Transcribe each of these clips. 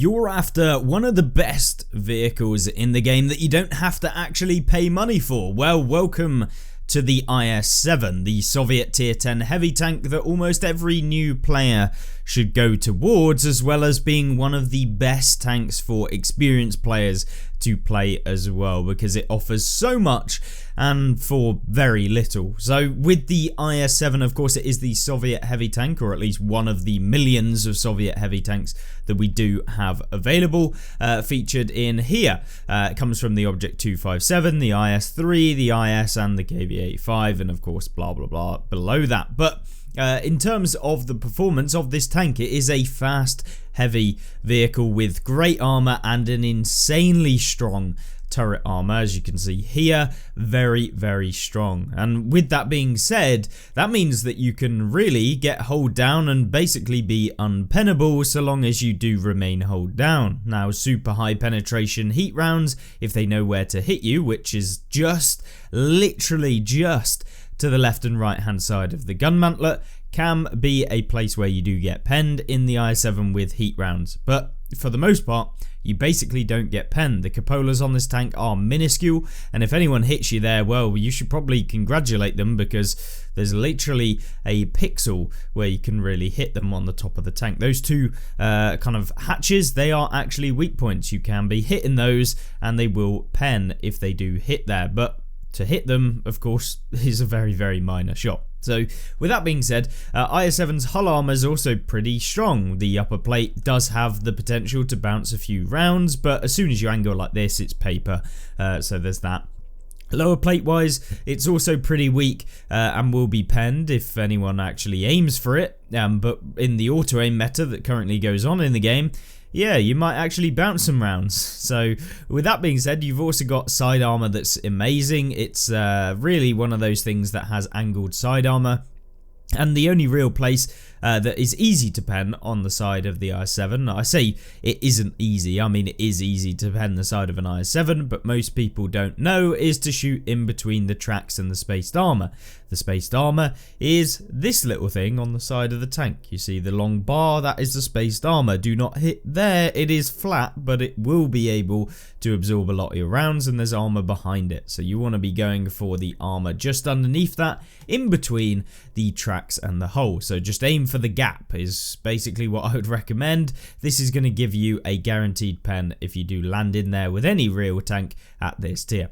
You're after one of the best vehicles in the game that you don't have to actually pay money for. Well, welcome to the IS-7, the Soviet Tier 10 heavy tank that almost every new player should go towards, as well as being one of the best tanks for experienced players to play as well, because it offers so much and for very little. So with the IS-7, of course, it is the Soviet heavy tank, or at least one of the millions of Soviet heavy tanks that we do have available, featured in here. It comes from the Object 257, the IS-3, the IS, and the KV-85, and of course blah blah blah below that. But in terms of the performance of this tank, it is a fast, heavy vehicle with great armor and an insanely strong turret armor, as you can see here. Very, very strong. And with that being said, that means that you can really get hold down and basically be unpennable so long as you do remain hold down. Now, super high penetration heat rounds, if they know where to hit you, which is just literally just to the left and right hand side of the gun mantlet, can be a place where you do get penned in the IS-7 with heat rounds. But for the most part, you basically don't get penned. The cupolas on this tank are minuscule, and if anyone hits you there, well, you should probably congratulate them, because there's literally a pixel where you can really hit them on the top of the tank. Those two kind of hatches, they are actually weak points. You can be hitting those and they will pen if they do hit there, but to hit them, of course, is a very, very minor shot. So with that being said, IS-7's hull armor is also pretty strong. The upper plate does have the potential to bounce a few rounds, but as soon as you angle like this, it's paper, so there's that. Lower plate wise, it's also pretty weak and will be penned if anyone actually aims for it, but in the auto aim meta that currently goes on in the game, yeah, you might actually bounce some rounds. So with that being said, you've also got side armor that's amazing. It's really one of those things that has angled side armor, and the only real place that is easy to pen on the side of the IS-7. I say it isn't easy, I mean it is easy to pen the side of an IS-7, but most people don't know, is to shoot in between the tracks and the spaced armor. The spaced armor is this little thing on the side of the tank. You see the long bar, that is the spaced armor. Do not hit there, it is flat, but it will be able to absorb a lot of your rounds, and there's armor behind it. So you want to be going for the armor just underneath that, in between the tracks and the hull. So just aim for the gap is basically what I would recommend. This is going to give you a guaranteed pen if you do land in there with any real tank at this tier.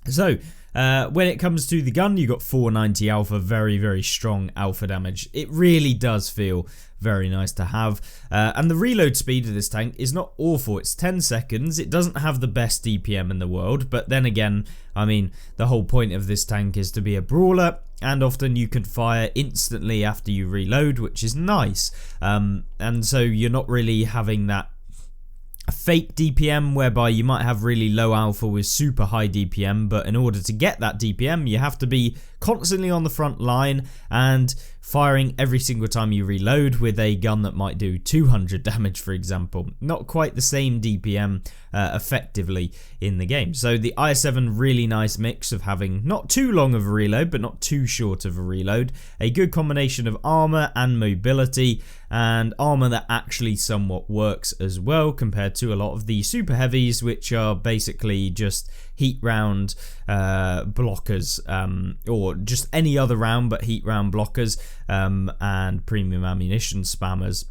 So when it comes to the gun, you got 490 alpha, very, very strong alpha damage. It really does feel very nice to have, and the reload speed of this tank is not awful. It's 10 seconds. It doesn't have the best DPM in the world, but then again, I mean, the whole point of this tank is to be a brawler, and often you can fire instantly after you reload, which is nice, and so you're not really having that fake DPM whereby you might have really low alpha with super high DPM, but in order to get that DPM you have to be constantly on the front line and firing every single time you reload with a gun that might do 200 damage, for example. Not quite the same DPM effectively in the game. So the IS-7, really nice mix of having not too long of a reload but not too short of a reload, a good combination of armor and mobility, and armor that actually somewhat works as well compared to a lot of the super heavies, which are basically just heat round blockers, or just any other round but heat round blockers, and premium ammunition spammers.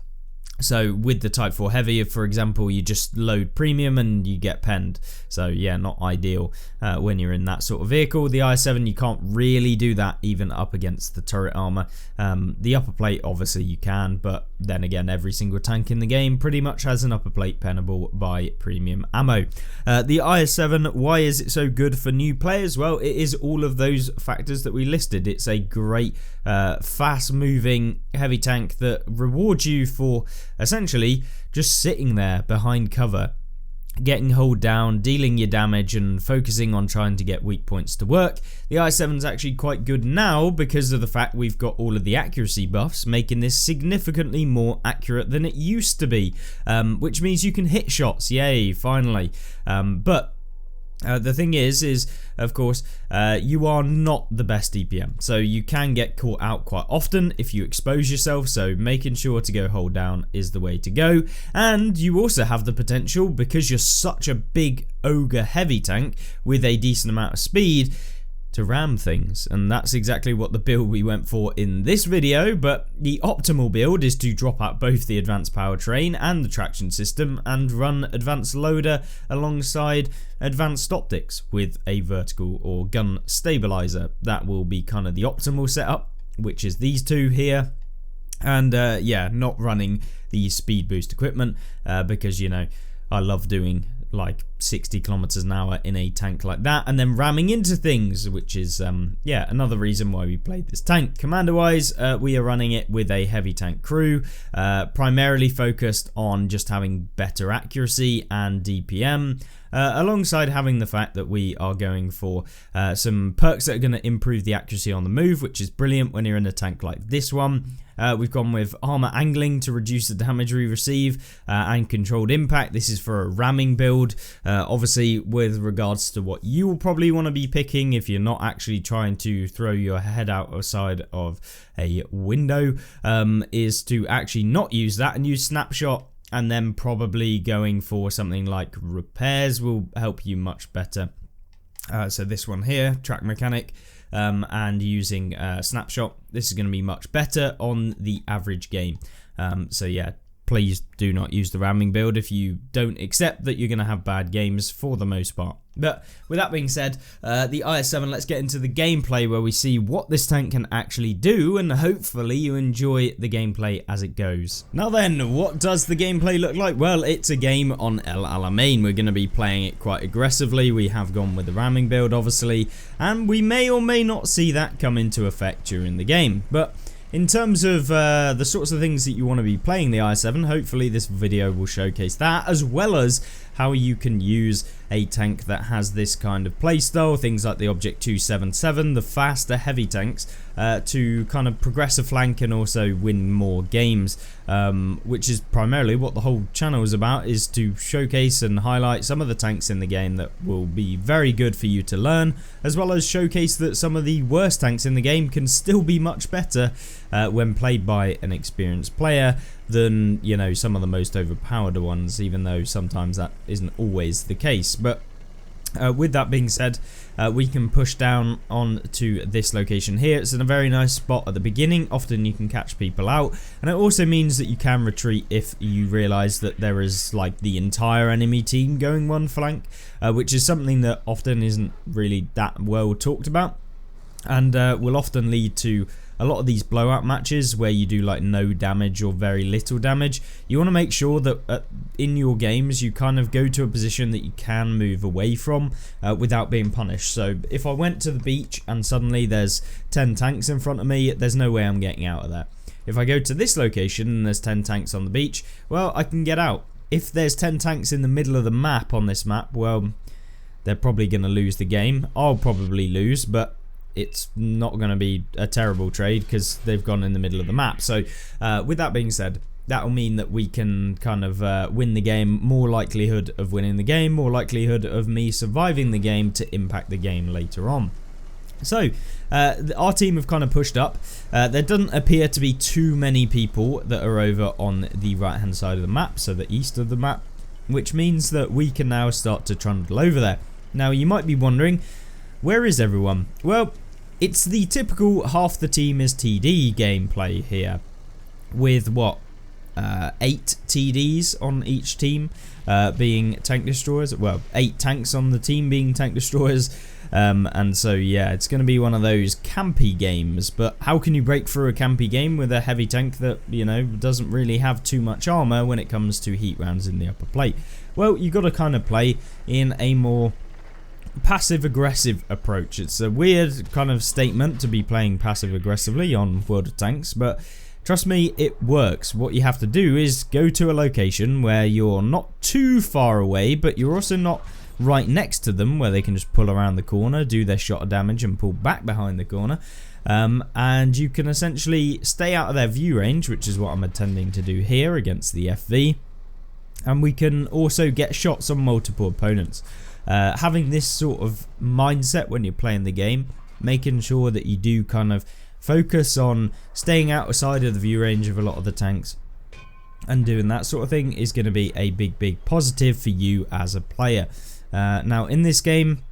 So with the Type 4 Heavy, for example, you just load premium and you get penned. So yeah, not ideal when you're in that sort of vehicle. The IS-7, you can't really do that even up against the turret armor. The upper plate, obviously you can, but then again, every single tank in the game pretty much has an upper plate pennable by premium ammo. The IS-7, why is it so good for new players? Well, it is all of those factors that we listed. It's a great fast moving heavy tank that rewards you for essentially just sitting there behind cover, getting hold down, dealing your damage, and focusing on trying to get weak points to work. The IS-7 is actually quite good now because of the fact we've got all of the accuracy buffs, making this significantly more accurate than it used to be, which means you can hit shots. Yay, finally. But The thing is of course, you are not the best DPM, so you can get caught out quite often if you expose yourself, so making sure to go hold down is the way to go. And you also have the potential, because you're such a big ogre heavy tank with a decent amount of speed, to ram things, and that's exactly what the build we went for in this video. But the optimal build is to drop out both the advanced powertrain and the traction system and run advanced loader alongside advanced optics with a vertical or gun stabilizer. That will be kind of the optimal setup, which is these two here. And yeah, not running the speed boost equipment because, you know, I love doing like 60 kilometers an hour in a tank like that and then ramming into things, which is yeah, another reason why we played this tank. Commander wise, we are running it with a heavy tank crew, primarily focused on just having better accuracy and DPM, alongside having the fact that we are going for some perks that are going to improve the accuracy on the move, which is brilliant when you're in a tank like this one. We've gone with armor angling to reduce the damage we receive, and controlled impact. This is for a ramming build. Obviously, with regards to what you will probably want to be picking if you're not actually trying to throw your head outside of a window, is to actually not use that and use snapshot, and then probably going for something like repairs will help you much better. So this one here, track mechanic, and using snapshot, this is going to be much better on the average game. So yeah, please do not use the ramming build if you don't accept that you're going to have bad games for the most part. But with that being said, the IS-7, let's get into the gameplay where we see what this tank can actually do, and hopefully you enjoy the gameplay as it goes. Now then, what does the gameplay look like? Well, it's a game on El Alamein. We're going to be playing it quite aggressively. We have gone with the ramming build, obviously, and we may or may not see that come into effect during the game. But in terms of the sorts of things that you want to be playing the IS-7, hopefully this video will showcase that, as well as how you can use a tank that has this kind of playstyle, things like the Object 277, the faster heavy tanks, to kind of progress a flank and also win more games, which is primarily what the whole channel is about, is to showcase and highlight some of the tanks in the game that will be very good for you to learn, as well as showcase that some of the worst tanks in the game can still be much better when played by an experienced player than, you know, some of the most overpowered ones, even though sometimes that isn't always the case. But with that being said, we can push down on to this location here. It's in a very nice spot at the beginning. Often you can catch people out, and it also means that you can retreat if you realize that there is like the entire enemy team going one flank, which is something that often isn't really that well talked about, and will often lead to a lot of these blowout matches where you do like no damage or very little damage. You want to make sure that in your games you kind of go to a position that you can move away from without being punished. So if I went to the beach and suddenly there's 10 tanks in front of me, there's no way I'm getting out of there. If I go to this location and there's 10 tanks on the beach, well, I can get out. If there's 10 tanks in the middle of the map on this map, well, they're probably going to lose the game. I'll probably lose, but it's not going to be a terrible trade because they've gone in the middle of the map. So with that being said, that will mean that we can kind of win the game, more likelihood of winning the game, more likelihood of me surviving the game to impact the game later on. So our team have kind of pushed up. There doesn't appear to be too many people that are over on the right hand side of the map, so the east of the map, which means that we can now start to trundle over there. Now you might be wondering, where is everyone? Well, it's the typical half the team is TD gameplay here, with what, 8 TDs on each team being tank destroyers. Well, 8 tanks on the team being tank destroyers, and so yeah, it's going to be one of those campy games. But how can you break through a campy game with a heavy tank that, you know, doesn't really have too much armor when it comes to heat rounds in the upper plate? Well, you got to kind of play in a more passive-aggressive approach. It's a weird kind of statement to be playing passive-aggressively on World of Tanks, but trust me, it works. What you have to do is go to a location where you're not too far away, but you're also not right next to them, where they can just pull around the corner, do their shot of damage, and pull back behind the corner. And you can essentially stay out of their view range, which is what I'm intending to do here against the FV. And we can also get shots on multiple opponents. having this sort of mindset when you're playing the game, making sure that you do kind of focus on staying outside of the view range of a lot of the tanks and doing that sort of thing is going to be a big positive for you as a player. Now in this game,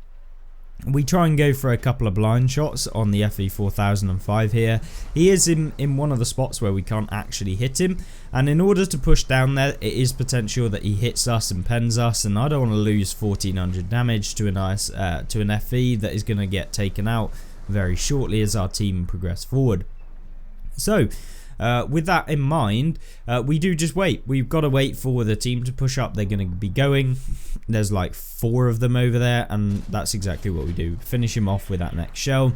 we try and go for a couple of blind shots on the FE4005 here. He is in one of the spots where we can't actually hit him, and in order to push down there, it is potential that he hits us and pens us, and I don't want to lose 1400 damage to an FE that is going to get taken out very shortly as our team progress forward. So with that in mind, we do just wait. We've got to wait for the team to push up. They're going to be going. There's like 4 of them over there, and that's exactly what we do. Finish him off with that next shell,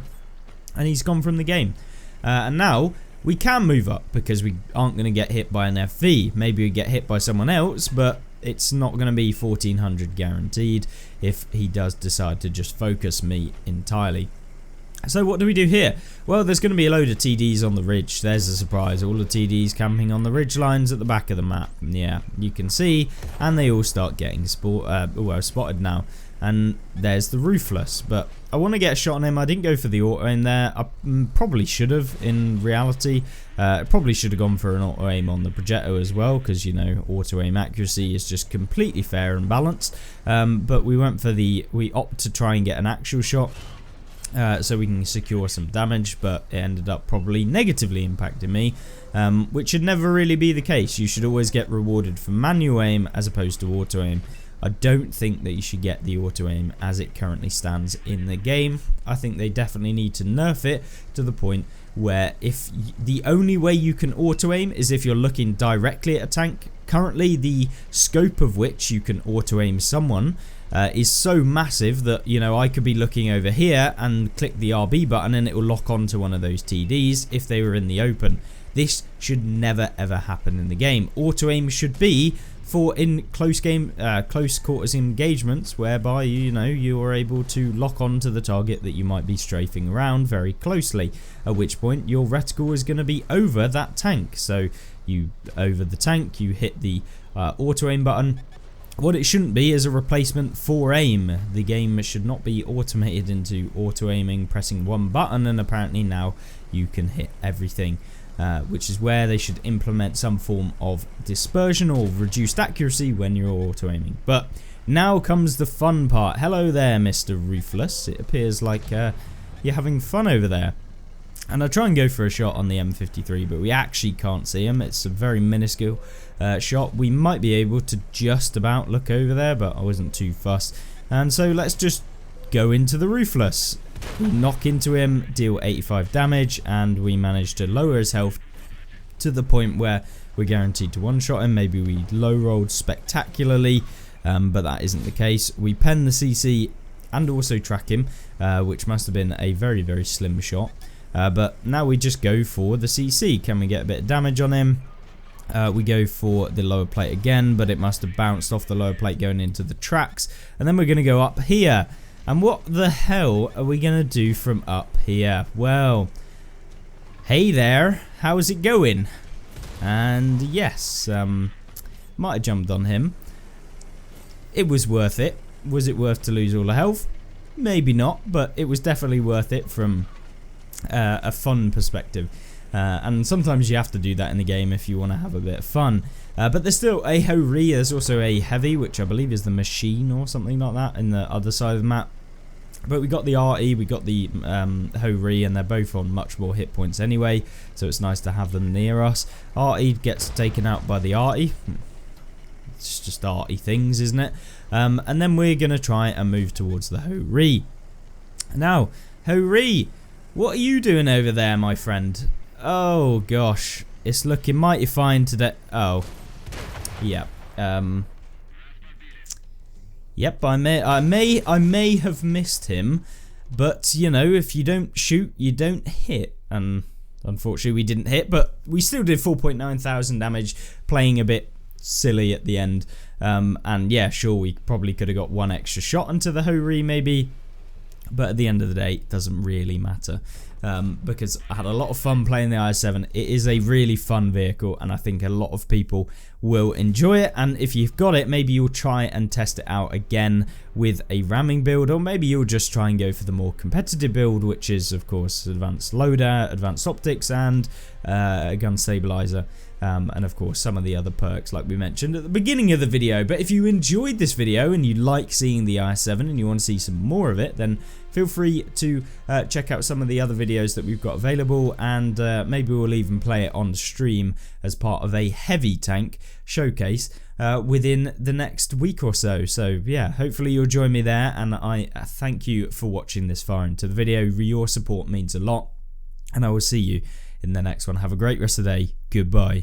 and he's gone from the game. And now we can move up because we aren't going to get hit by an FV. Maybe we get hit by someone else, but it's not going to be 1400 guaranteed if he does decide to just focus me entirely. So what do we do here? Well, there's going to be a load of TDs on the ridge. There's a surprise. All the TDs camping on the ridge lines at the back of the map. Yeah, you can see. And they all start getting spotted now. And there's the Ruthless. But I want to get a shot on him. I didn't go for the auto aim there. I probably should have in reality. Probably should have gone for an auto aim on the Progetto as well. Because, you know, auto aim accuracy is just completely fair and balanced. But we went for we opted to try and get an actual shot. So we can secure some damage, but it ended up probably negatively impacting me, which should never really be the case. You should always get rewarded for manual aim as opposed to auto aim. I don't think that you should get the auto aim as it currently stands in the game. I think they definitely need to nerf it to the point where if the only way you can auto aim is if you're looking directly at a tank. Currently the scope of which you can auto aim someone is so massive that, you know, I could be looking over here and click the RB button and it will lock onto one of those TDs if they were in the open. This should never ever happen in the game. Auto aim should be for in close quarters engagements whereby you are able to lock onto the target that you might be strafing around very closely, at which point your reticle is going to be over that tank. So you over the tank, you hit the auto aim button. What it shouldn't be is a replacement for aim. The game should not be automated into auto aiming, pressing one button, and apparently now you can hit everything, which is where they should implement some form of dispersion or reduced accuracy when you're auto aiming. But now comes the fun part. Hello there, Mr. Ruthless. It appears like you're having fun over there. And I try and go for a shot on the M53, but we actually can't see him. It's a very minuscule shot. We might be able to just about look over there, but I wasn't too fussed. And so let's just go into the Ruthless. We knock into him, deal 85 damage, and we manage to lower his health to the point where we're guaranteed to one-shot him. Maybe we low-rolled spectacularly, but that isn't the case. We pen the CC and also track him, which must have been a very slim shot. But now we just go for the CC. Can we get a bit of damage on him? We go for the lower plate again, but it must have bounced off the lower plate going into the tracks. And then we're going to go up here. And what the hell are we going to do from up here? Well, hey there, how's it going? And yes, might have jumped on him. It was worth it. Was it worth to lose all the health? Maybe not, but it was definitely worth it from a fun perspective, and sometimes you have to do that in the game if you want to have a bit of fun. But there's still a Ho-Ri. There's also a Heavy, which I believe is the Machine or something like that in the other side of the map. But we got the RE, we got the Ho-Ri, and they're both on much more hit points anyway, so it's nice to have them near us. RE gets taken out by the RE. It's just RE things, isn't it? And then we're going to try and move towards the Ho-Ri. Now, Ho-Ri, what are you doing over there, my friend? Oh gosh, it's looking mighty fine today. Oh, yeah. Yep, I may have missed him, but you know, if you don't shoot, you don't hit. And unfortunately, we didn't hit, but we still did 4.9 thousand damage, playing a bit silly at the end. And yeah, sure, we probably could have got one extra shot into the Ho-Ri maybe. But at the end of the day, it doesn't really matter, because I had a lot of fun playing the IS-7. It is a really fun vehicle, and I think a lot of people will enjoy it. And if you've got it, maybe you'll try and test it out again with a ramming build, or maybe you'll just try and go for the more competitive build, which is of course advanced loader, advanced optics, and a gun stabilizer. And of course some of the other perks like we mentioned at the beginning of the video. But if you enjoyed this video and you like seeing the IS-7 and you want to see some more of it, then feel free to check out some of the other videos that we've got available, and maybe we'll even play it on stream as part of a heavy tank showcase within the next week or so. So yeah, hopefully you'll join me there, and I thank you for watching this far into the video. Your support means a lot, and I will see you in the next one. Have a great rest of the day. Goodbye.